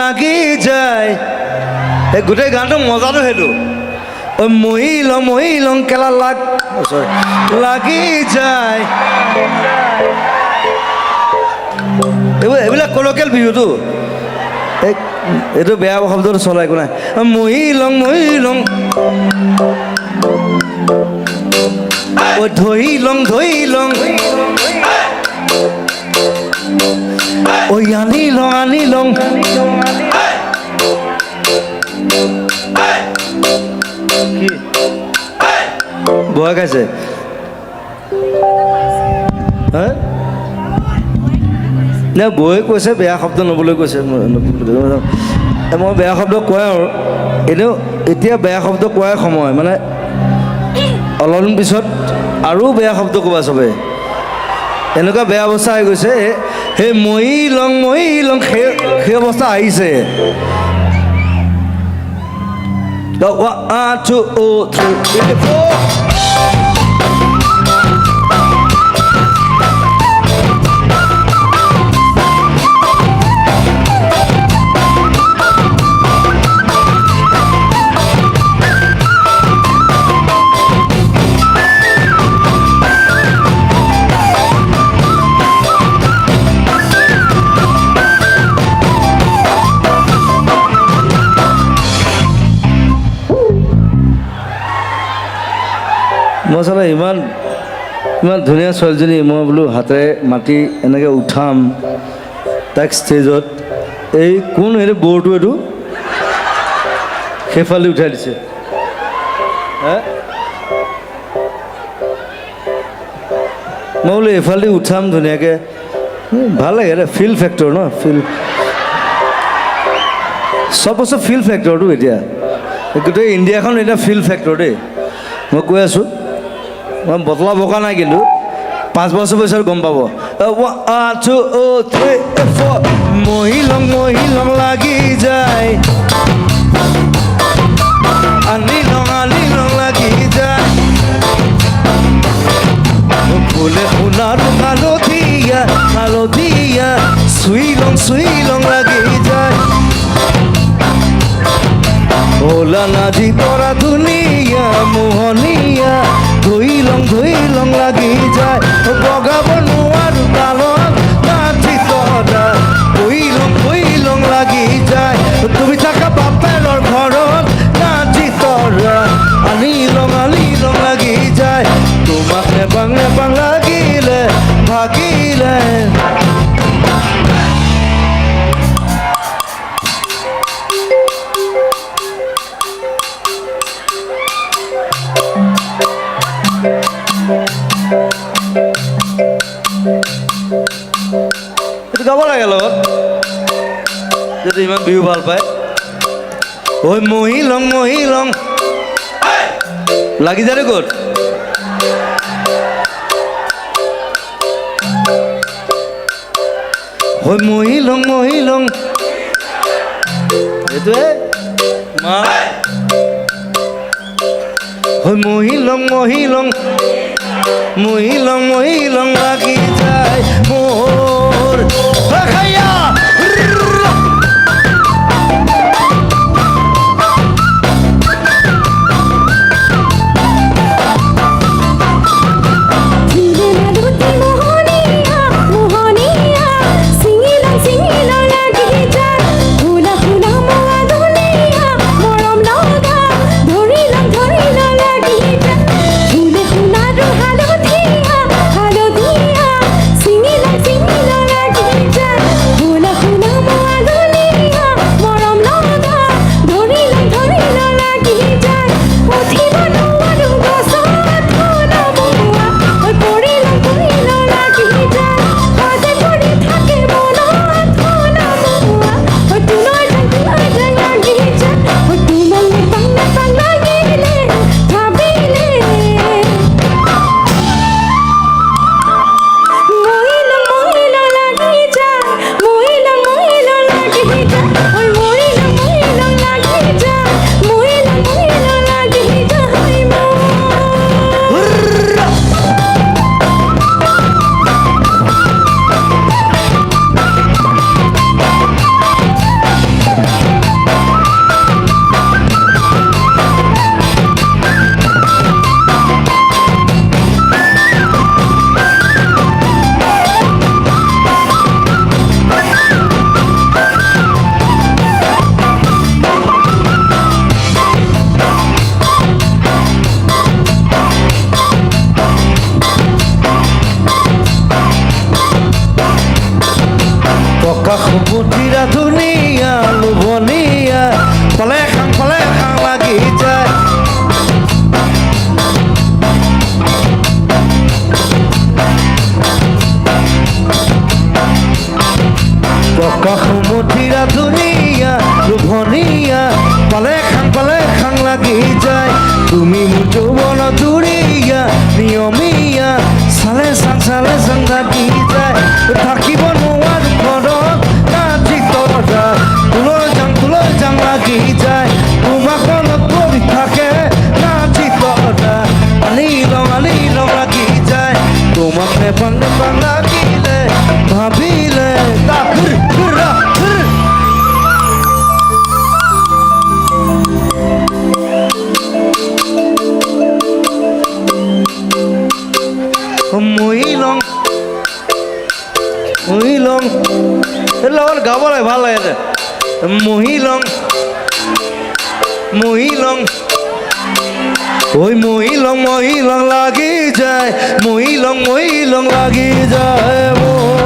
লাগি যায় এই গোটেই গানটো মজাটো সেইটো ঐ মহিলং কেলা লাগি যায় এইবিলাক কলকিয়েল বিহুটো এইটো বেয়া শব্দটো চলাই একো নাই মহিলং ঐ ধৰিলং ঐ আনিলং বয়া খাইছে নে বৌয়ে কৈছে বেয়া শব্দ নবলৈ কৈছে মই বেয়া শব্দ কয় আৰু এনেও এতিয়া বেয়া শব্দ কোৱাই সময় মানে অলপ পিছত আৰু বেয়া শব্দ ক'বা চবে এনেকুৱা বেয়া অৱস্থা হৈ গৈছে সেই মহিলং সেই অৱস্থা আহিছে One, two, three, four. মই চালে ইমান ধুনীয়া ছোৱালীজনী মই বোলো হাতেৰে মাতি এনেকৈ উঠাম তাইক ষ্টেজত এই কোন এইটো বৰটো এইটো সেইফালে উঠাই দিছে মই বোলো এইফালে উঠাম ধুনীয়াকৈ ভাল লাগে এটা ফিল ফেক্টৰ ন ফিল চব বস্তু ফিল ফেক্টৰটো এতিয়া গোটেই ইণ্ডিয়াখন এতিয়া ফিল ফেক্টৰ দেই মই কৈ আছোঁ মই বটলা বকা নাই কিন্তু 5 বছৰ পিছত গম পাব মহিলং লাগি যায় আনিলং লাগি যায় ফুলে সোণাৰু হালধীয়া চুইলং লাগি যায় ওলা নাজি তৰা ধুনীয়া মোহনীয়া ধুইলং লাগি যায় বগাব নোৱাৰো তালত নাচি তৰা ধুইলং লাগি যায় তুমি থাকা বাপেৰৰ ঘৰত নাচি তৰা আনিলং লাগি যায় তোমাক নেপাং লাগিলে ভাগিলে গাব লাগে লগত যদি ইমান বিহু ভাল পায় ঐ মহিলং লাগি যায় ক'ত ঐ মহিলং এইটোৱে মা ঐ মহিলং লাগি যায় মোৰ খাইয়া Hula তুমি মোৰ যৌৱন দুৰীয়া নিয়মীয়া চালে চাং থাকি যায় থাকিব নোৱাৰো ঘৰত নাচি তৰা তোলৈ যাং লাগি যায় তোমাক মনত পৰি থাকে নাচি তৰা আলি লং লাগি যায় তোমাক নেপাং লাগিলে ভাবিলে মহিলং লগত গাব লাগে ভাল লাগে মহিলং ওই মহিলং লাগি যায় মহিলং লাগি যায়